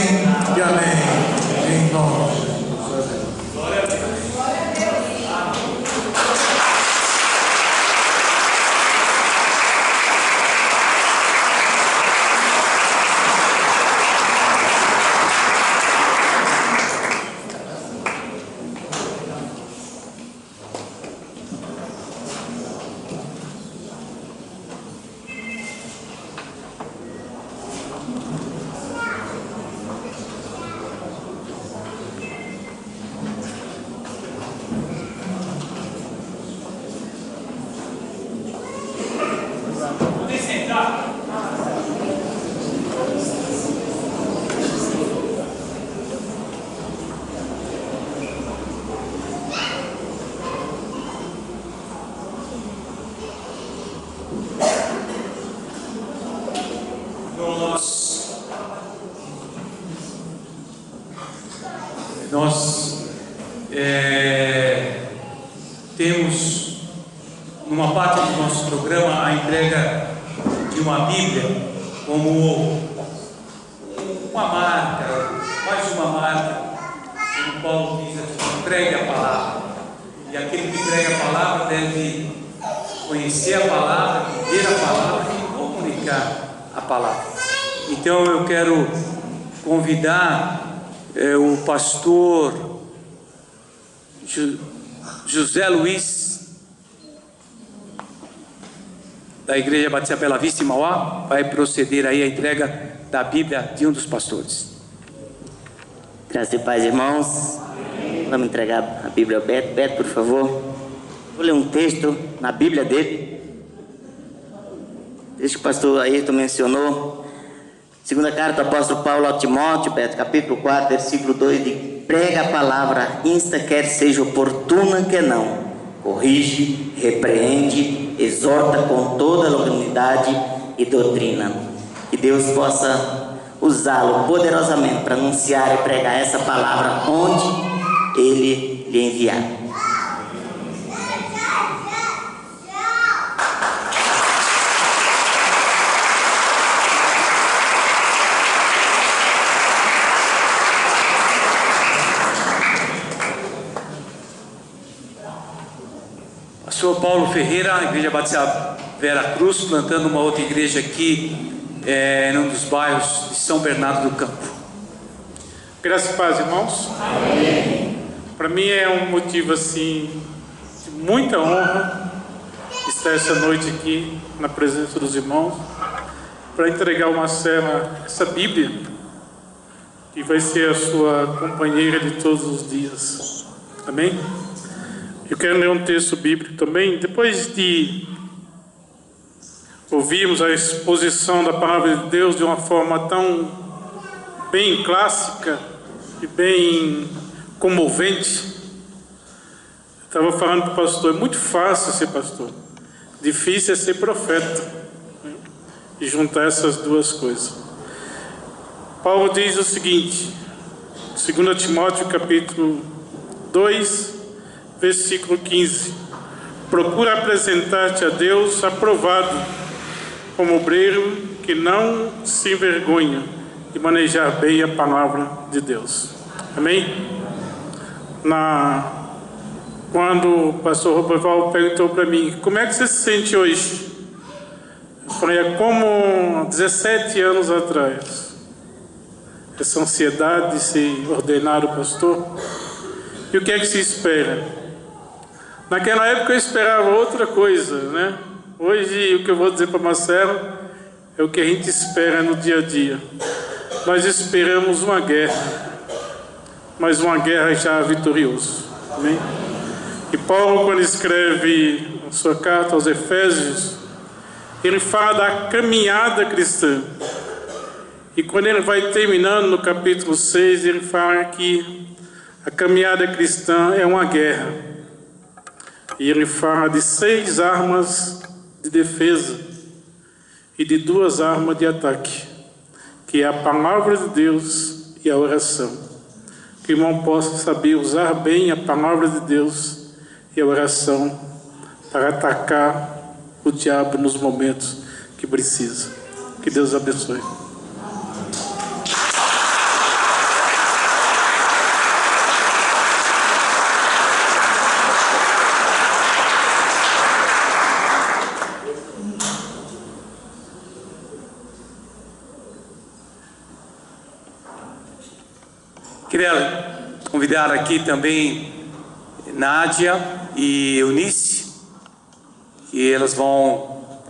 e amém. Em nome de Jesus. Glória a Deus. Nós temos, numa parte do nosso programa, a entrega de uma Bíblia como uma marca, mais uma marca, como Paulo diz aqui, entregue a palavra. E aquele que entrega a palavra deve conhecer a palavra, viver a palavra e comunicar a palavra. Então eu quero convidar o pastor José Luiz, da Igreja Batista Bela Vista em Mauá, vai proceder aí a entrega da Bíblia de um dos pastores. Graças e paz, irmãos. Vamos entregar a Bíblia ao Beto. Beto, por favor. Vou ler um texto na Bíblia dele. Texto que o pastor Ayrton mencionou. Segunda carta do apóstolo Paulo ao Timóteo, Beto, capítulo 4, versículo 2, de prega a palavra, insta quer seja oportuna que não, corrige, repreende, exorta com toda a longanimidade e doutrina. Que Deus possa usá-lo poderosamente para anunciar e pregar essa palavra onde Ele lhe enviar. Pastor Paulo Ferreira, Igreja Batista Vera Cruz, plantando uma outra igreja aqui num dos bairros de São Bernardo do Campo. Graças e paz, irmãos. Amém. Para mim é um motivo assim de muita honra estar essa noite aqui na presença dos irmãos para entregar ao Marcelo essa Bíblia que vai ser a sua companheira de todos os dias. Amém? Eu quero ler um texto bíblico também. Depois de ouvirmos a exposição da palavra de Deus de uma forma tão bem clássica e bem comovente, eu estava falando para o pastor, é muito fácil ser pastor, difícil é ser profeta, né? E juntar essas duas coisas. Paulo diz o seguinte, 2 Timóteo capítulo 2, versículo 15: procura apresentar-te a Deus aprovado, como obreiro que não se envergonha de manejar bem a palavra de Deus. Amém? Quando o pastor Roberval perguntou para mim, como é que você se sente hoje? Eu falei, é como 17 anos atrás. Essa ansiedade de se ordenar o pastor. E o que é que se espera? Naquela época eu esperava outra coisa, né? Hoje o que eu vou dizer para Marcelo é o que a gente espera no dia a dia. Nós esperamos uma guerra, mas uma guerra já vitoriosa. Amém? E Paulo, quando escreve a sua carta aos Efésios, ele fala da caminhada cristã. E quando ele vai terminando no capítulo 6, ele fala que a caminhada cristã é uma guerra. E ele fala de 6 armas de defesa e de 2 armas de ataque, que é a palavra de Deus e a oração. Que o irmão possa saber usar bem a palavra de Deus e a oração para atacar o diabo nos momentos que precisa. Que Deus abençoe. Queria convidar aqui também Nádia e Eunice, que elas vão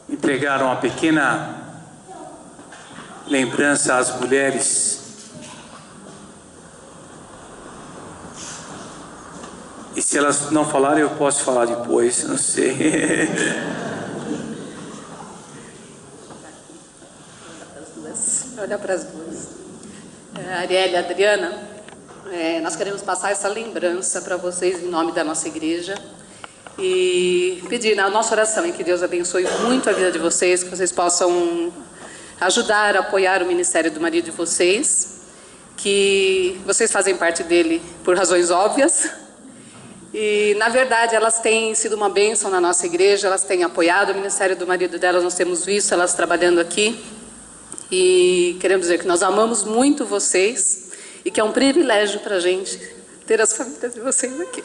entregar uma pequena lembrança às mulheres. E se elas não falarem, eu posso falar depois, não sei. Olha para as duas. Arielle e Adriana, nós queremos passar essa lembrança para vocês em nome da nossa igreja e pedir na nossa oração em que Deus abençoe muito a vida de vocês, que vocês possam ajudar, apoiar o ministério do marido de vocês, que vocês fazem parte dele por razões óbvias e, na verdade, elas têm sido uma bênção na nossa igreja, elas têm apoiado o ministério do marido delas, nós temos visto elas trabalhando aqui. E queremos dizer que nós amamos muito vocês e que é um privilégio para a gente ter as famílias de vocês aqui.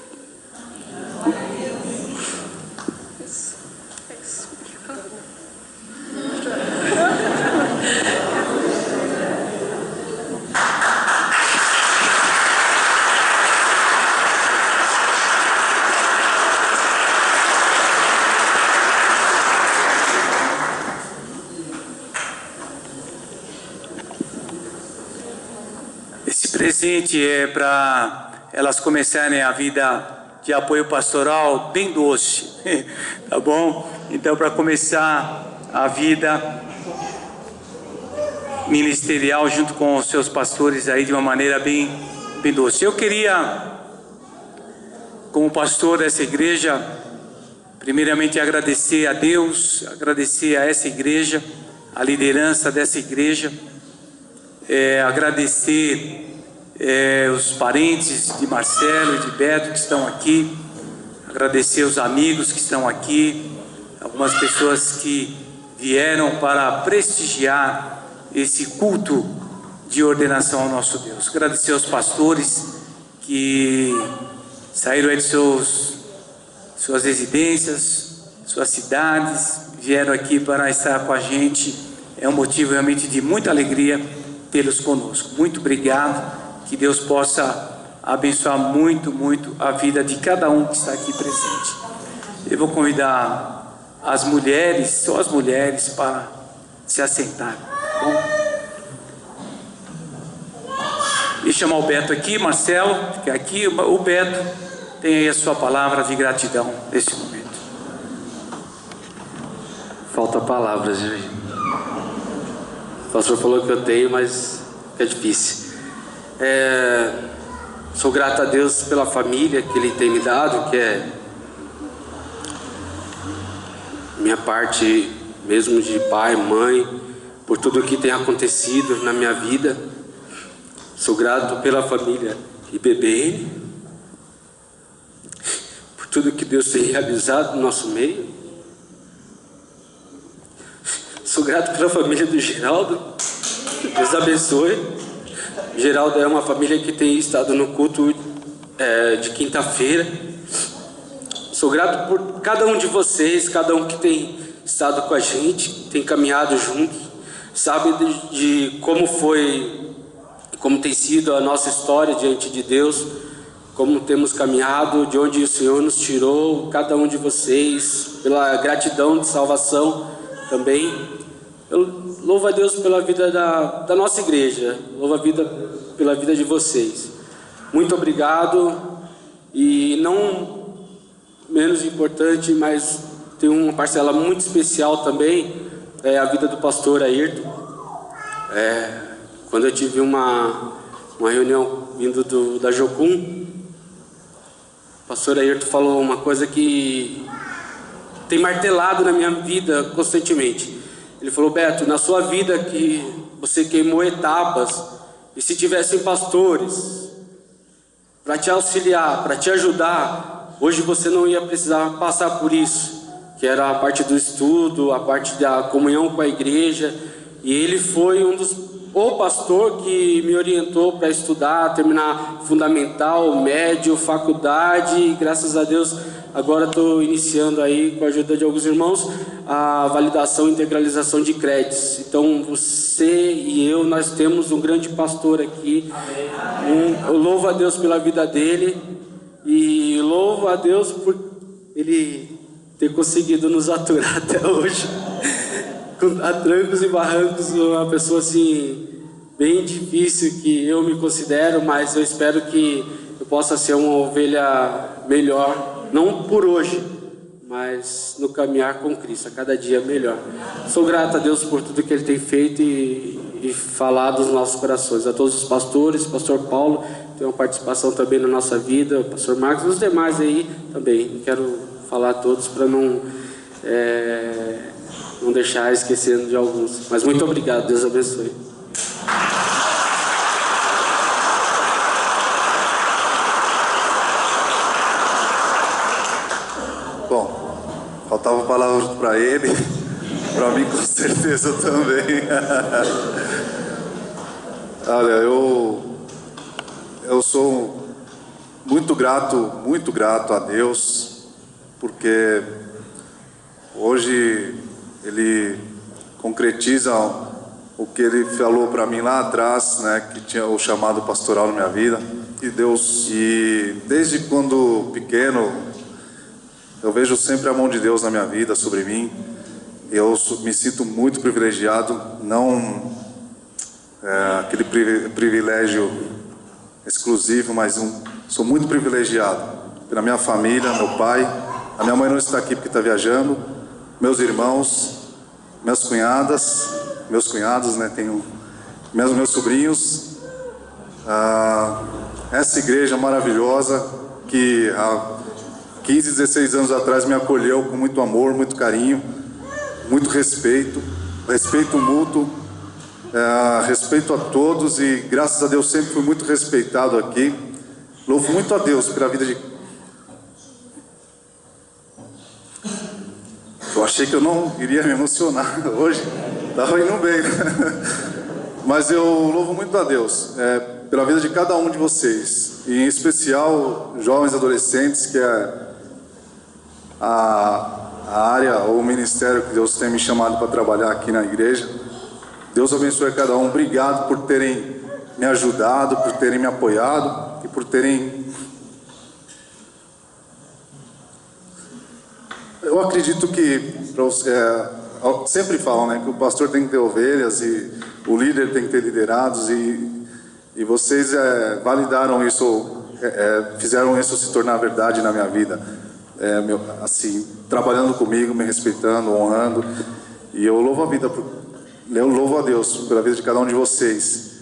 Presente é para elas começarem a vida de apoio pastoral bem doce, tá bom? Então, para começar a vida ministerial junto com os seus pastores aí de uma maneira bem doce. Eu queria, como pastor dessa igreja, primeiramente agradecer a Deus, agradecer a essa igreja, a liderança dessa igreja, agradecer os parentes de Marcelo e de Beto que estão aqui, agradecer os amigos que estão aqui, algumas pessoas que vieram para prestigiar esse culto de ordenação ao nosso Deus. Agradecer aos pastores que saíram de suas residências, suas cidades, vieram aqui para estar com a gente. É um motivo realmente de muita alegria tê-los conosco. Muito obrigado. Que Deus possa abençoar muito, muito a vida de cada um que está aqui presente. Eu vou convidar as mulheres, só as mulheres, para se assentarem. Tá bom? E chamar o Beto aqui, Marcelo, fica aqui. O Beto tem aí a sua palavra de gratidão nesse momento. Falta palavras, gente. O pastor falou que eu tenho, mas é difícil. Sou grato a Deus pela família que Ele tem me dado, que é minha parte mesmo de pai, mãe, por tudo que tem acontecido na minha vida. Sou grato pela família IBBN, por tudo que Deus tem realizado no nosso meio. Sou grato pela família do Geraldo, Deus abençoe. Geraldo é uma família que tem estado no culto de quinta-feira. Sou grato por cada um de vocês, cada um que tem estado com a gente, tem caminhado juntos, sabe de como foi, como tem sido a nossa história diante de Deus, como temos caminhado, de onde o Senhor nos tirou, cada um de vocês, pela gratidão de salvação também. Eu louvo a Deus pela vida da nossa igreja, louvo a vida pela vida de vocês. Muito obrigado. E não menos importante, mas tem uma parcela muito especial também, é a vida do pastor Ayrton. Quando eu tive uma reunião vindo da Jocum, o pastor Ayrton falou uma coisa que tem martelado na minha vida constantemente. Ele falou: Beto, na sua vida que você queimou etapas, e se tivessem pastores para te auxiliar, para te ajudar, hoje você não ia precisar passar por isso, que era a parte do estudo, a parte da comunhão com a igreja. E ele foi o pastor que me orientou para estudar, terminar fundamental, médio, faculdade, e graças a Deus agora estou iniciando aí, com a ajuda de alguns irmãos, a validação e integralização de créditos. Então você e eu, nós temos um grande pastor aqui. Eu louvo a Deus pela vida dele e louvo a Deus por ele ter conseguido nos aturar até hoje. A trancos e barrancos, uma pessoa assim bem difícil que eu me considero, mas eu espero que eu possa ser uma ovelha melhor, não por hoje, mas no caminhar com Cristo, a cada dia melhor. Sou grato a Deus por tudo que Ele tem feito e falado dos nossos corações. A todos os pastores, pastor Paulo tem uma participação também na nossa vida, o pastor Marcos e os demais aí também. Quero falar a todos para não deixar esquecendo de alguns. Mas muito obrigado, Deus abençoe. Bom, faltavam palavras para ele, para mim com certeza também. Olha, eu sou muito grato a Deus, porque hoje Ele concretiza o que Ele falou para mim lá atrás, né, que tinha o chamado pastoral na minha vida. E desde quando pequeno, eu vejo sempre a mão de Deus na minha vida, sobre mim. Eu me sinto muito privilegiado, não aquele privilégio exclusivo, mas sou muito privilegiado pela minha família, meu pai. A minha mãe não está aqui porque está viajando. Meus irmãos, minhas cunhadas, meus cunhados, né? Tenho meus sobrinhos. Essa igreja maravilhosa que há 15, 16 anos atrás me acolheu com muito amor, muito carinho, muito respeito mútuo, respeito a todos, e graças a Deus sempre fui muito respeitado aqui. Louvo muito a Deus pela vida de... Eu achei que eu não iria me emocionar hoje, estava indo bem, mas eu louvo muito a Deus pela vida de cada um de vocês, e em especial jovens adolescentes, que é a área ou o ministério que Deus tem me chamado para trabalhar aqui na igreja. Deus abençoe cada um. Obrigado por terem me ajudado, por terem me apoiado e por terem... Eu acredito que sempre falam, né, que o pastor tem que ter ovelhas e o líder tem que ter liderados, e vocês validaram isso, fizeram isso se tornar verdade na minha vida. Assim, trabalhando comigo, me respeitando, honrando, e eu louvo a Deus pela vida de cada um de vocês,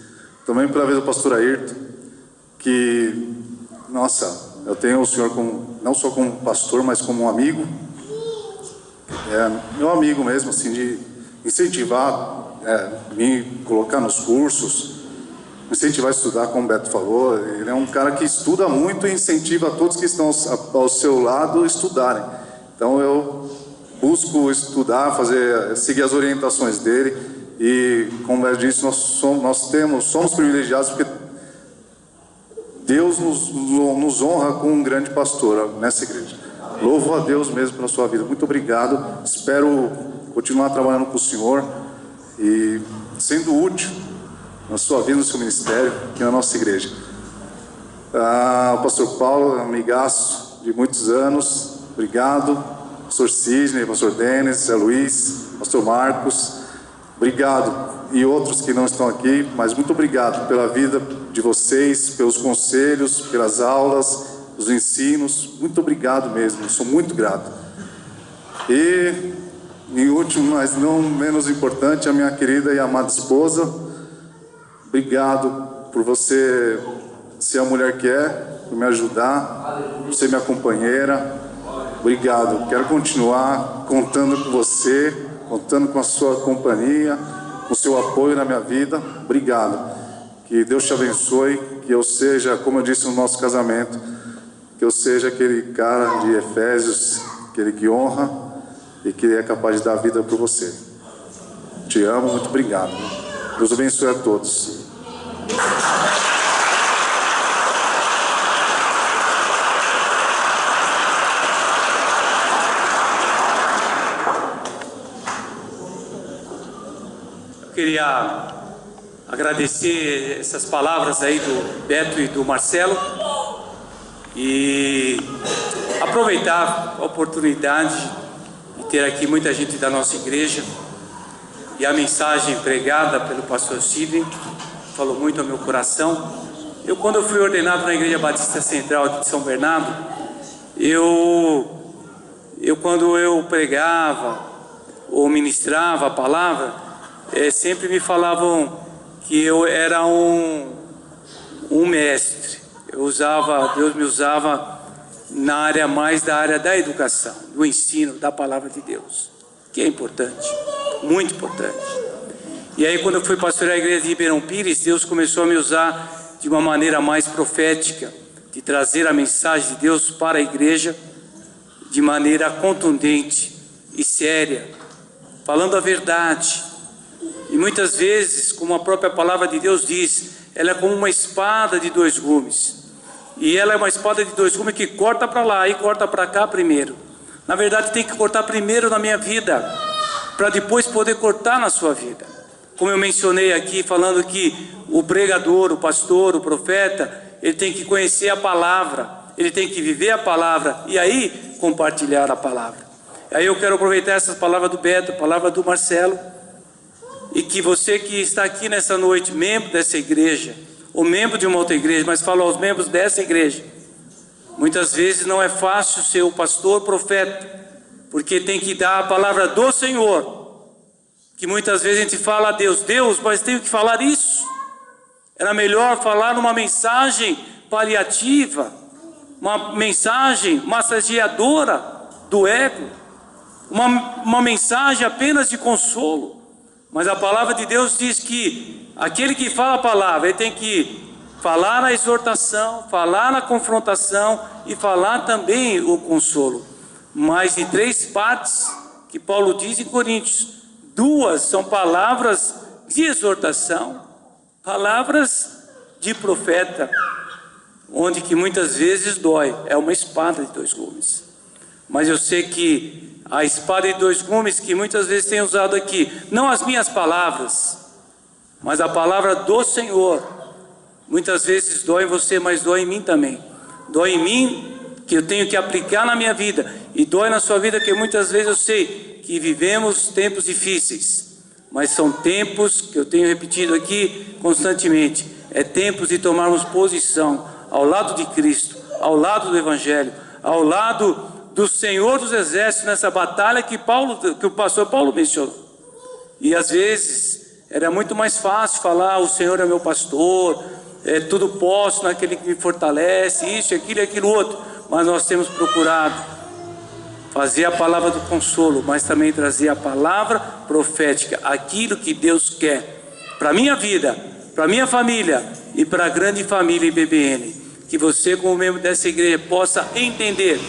também pela vida do pastor Ayrton, que, nossa, eu tenho o senhor não só como pastor, mas como um amigo, meu amigo mesmo, assim, de incentivar, me colocar nos cursos, me incentivar a estudar, como o Beto falou. Ele é um cara que estuda muito e incentiva a todos que estão ao seu lado a estudarem. Então eu busco estudar, seguir as orientações dele, e como eu disse, somos privilegiados porque Deus nos honra com um grande pastor nessa igreja. Louvo a Deus mesmo pela sua vida. Muito obrigado. Espero continuar trabalhando com o Senhor e sendo útil na sua vida, no seu ministério e na nossa igreja. O pastor Paulo, amigaço de muitos anos, obrigado. Pastor Sidney, pastor Denis, Zé Luiz, pastor Marcos, obrigado. E outros que não estão aqui, mas muito obrigado pela vida de vocês, pelos conselhos, pelas aulas, os ensinos. Muito obrigado mesmo, sou muito grato. E, em último, mas não menos importante, a minha querida e amada esposa, obrigado por você ser a mulher que é, por me ajudar, por ser minha companheira. Obrigado. Quero continuar contando com você, contando com a sua companhia, com o seu apoio na minha vida. Obrigado. Que Deus te abençoe, que eu seja, como eu disse no nosso casamento, que eu seja aquele cara de Efésios, aquele que honra e que é capaz de dar a vida por você. Te amo, muito obrigado. Deus abençoe a todos. Queria agradecer essas palavras aí do Beto e do Marcelo e aproveitar a oportunidade de ter aqui muita gente da nossa igreja e a mensagem pregada pelo pastor Sidney falou muito ao meu coração. Quando eu fui ordenado na Igreja Batista Central aqui de São Bernardo, quando eu pregava ou ministrava a palavra, sempre me falavam que eu era um mestre. Deus me usava na área mais da área da educação, do ensino, da palavra de Deus, que é importante, muito importante. E aí, quando eu fui pastorear a igreja de Ribeirão Pires, Deus começou a me usar de uma maneira mais profética, de trazer a mensagem de Deus para a igreja de maneira contundente e séria, falando a verdade. E muitas vezes, como a própria palavra de Deus diz, ela é como uma espada de dois gumes. E ela é uma espada de dois gumes que corta para lá e corta para cá primeiro. Na verdade, tem que cortar primeiro na minha vida, para depois poder cortar na sua vida. Como eu mencionei aqui, falando que o pregador, o pastor, o profeta, ele tem que conhecer a palavra, ele tem que viver a palavra e aí compartilhar a palavra. Aí eu quero aproveitar essas palavras do Beto, a palavra do Marcelo, e que você que está aqui nessa noite, membro dessa igreja, ou membro de uma outra igreja, mas falo aos membros dessa igreja, muitas vezes não é fácil ser o pastor, profeta, porque tem que dar a palavra do Senhor, que muitas vezes a gente fala a Deus, mas tenho que falar isso. Era melhor falar numa mensagem paliativa, uma mensagem massageadora do ego, uma mensagem apenas de consolo. Mas a palavra de Deus diz que aquele que fala a palavra, ele tem que falar na exortação, falar na confrontação e falar também o consolo. Mas de 3 partes que Paulo diz em Coríntios, 2 são palavras de exortação, palavras de profeta, onde que muitas vezes dói, é uma espada de 2 gumes. Mas eu sei que a espada de 2 gumes que muitas vezes tem usado aqui, não as minhas palavras, mas a palavra do Senhor, muitas vezes dói em você, mas dói em mim também. Dói em mim, que eu tenho que aplicar na minha vida, e dói na sua vida, que muitas vezes eu sei que vivemos tempos difíceis, mas são tempos que eu tenho repetido aqui constantemente, é tempos de tomarmos posição ao lado de Cristo, ao lado do Evangelho, ao lado do Senhor dos Exércitos, nessa batalha que o pastor Paulo mencionou. E às vezes era muito mais fácil falar, o Senhor é meu pastor, tudo posso naquele que me fortalece, isso, aquilo e aquilo outro. Mas nós temos procurado fazer a palavra do consolo, mas também trazer a palavra profética, aquilo que Deus quer para a minha vida, para a minha família e para a grande família IBBN. Que você, como membro dessa igreja, possa entender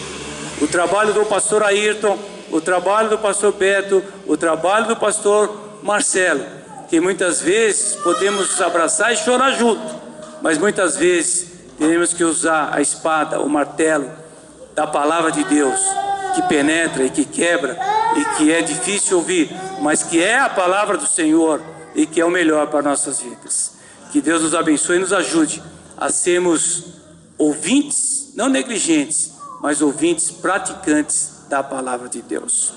o trabalho do pastor Ayrton, o trabalho do pastor Beto, o trabalho do pastor Marcelo, que muitas vezes podemos nos abraçar e chorar junto, mas muitas vezes teremos que usar a espada, o martelo da palavra de Deus, que penetra e que quebra, e que é difícil ouvir, mas que é a palavra do Senhor, e que é o melhor para nossas vidas. Que Deus nos abençoe e nos ajude a sermos ouvintes, não negligentes, mas ouvintes praticantes da palavra de Deus.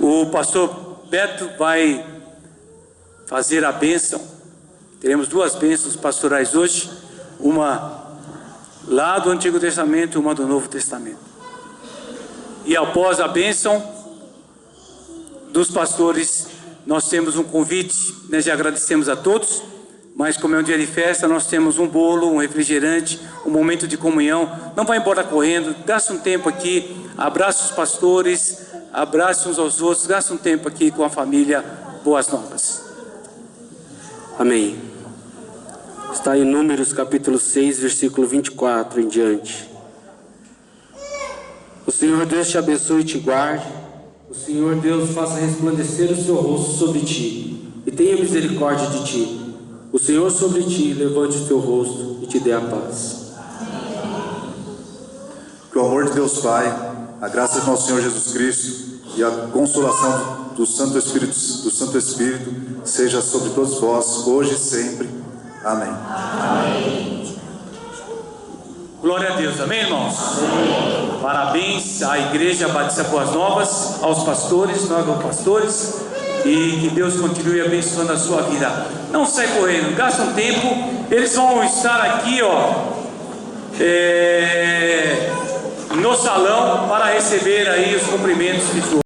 O pastor Beto vai fazer a bênção. Teremos 2 bênçãos pastorais hoje, uma lá do Antigo Testamento e uma do Novo Testamento. E após a bênção dos pastores, nós temos um convite, nós já agradecemos a todos, mas como é um dia de festa, nós temos um bolo, um refrigerante, um momento de comunhão. Não vá embora correndo, gasta um tempo aqui, abraça os pastores, abraça uns aos outros, gasta um tempo aqui com a família Boas Novas. Amém. Está em Números capítulo 6, versículo 24 em diante. O Senhor Deus te abençoe e te guarde. O Senhor Deus faça resplandecer o seu rosto sobre ti e tenha misericórdia de ti. O Senhor sobre ti levante o teu rosto e te dê a paz. Que o amor de Deus Pai, a graça de nosso Senhor Jesus Cristo e a consolação do Santo Espírito seja sobre todos vós, hoje e sempre. Amém. Amém. Glória a Deus, amém, irmãos? Amém. Parabéns à Igreja Batista Boas Novas, aos pastores, nós pastores, e que Deus continue abençoando a sua vida. Não sai correndo, gasta um tempo, eles vão estar aqui, no salão para receber aí os cumprimentos de todos.